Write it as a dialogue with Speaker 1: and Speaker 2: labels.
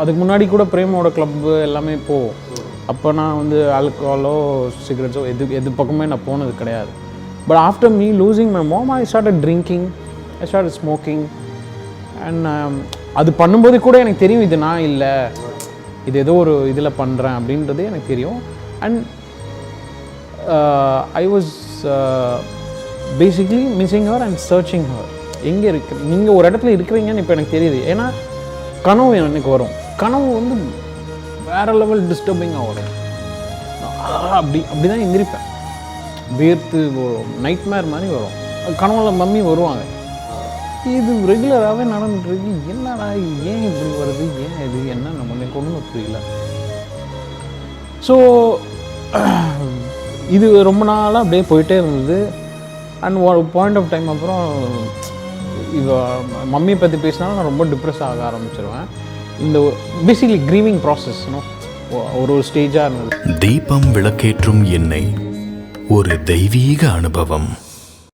Speaker 1: அதுக்கு முன்னாடி கூட பிரேமோட கிளப்பு எல்லாமே போவோம். அப்போ நான் வந்து ஆல்கஹாலோ சிகரெட்ஸோ எது பக்கமே நான் போனது கிடையாது. But after me losing my mom I started drinking, I started smoking. And அது பண்ணும்போது கூட எனக்கு தெரியும் இது நான் இல்லை, இது ஏதோ ஒரு இதில் பண்ணுறேன் அப்படின்றது எனக்கு தெரியும். And I was basically missing her and searching her. எங்கே இருக்கு நீங்கள் ஒரு இடத்துல இருக்கிறீங்கன்னு இப்போ எனக்கு தெரியுது. ஏன்னா கனவு எனக்கு வரும். கனவு வந்து வேறு லெவல் டிஸ்டர்பிங்காக வரும். அப்படி தான் எந்திரிப்பேன், வேர்த்து நைட்மேர் மாதிரி வரும். கனவுல மம்மி வருவாங்க. இது ரெகுலராகவே நடந்துட்டுருக்கு. என்னடா ஏன் இப்படி வருது, ஏன் இது என்ன நம்ம ஒன்றும் புரியல. ஸோ இது ரொம்ப நாளாக அப்படியே போயிட்டே இருந்தது. அண்ட் ஒரு பாயிண்ட் ஆஃப் டைம் அப்புறம் மம்மியை பற்றி பேசினாலும் நான் ரொம்ப டிப்ரெஸ் ஆக ஆரம்பிச்சிருவேன். இந்த பேசிக்லி க்ரீவிங் ப்ராசஸ்னோ ஒரு ஸ்டேஜாக இருந்தது.
Speaker 2: தீபம் விளக்கேற்றும் எண்ணெய் ஒரு தெய்வீக அனுபவம்.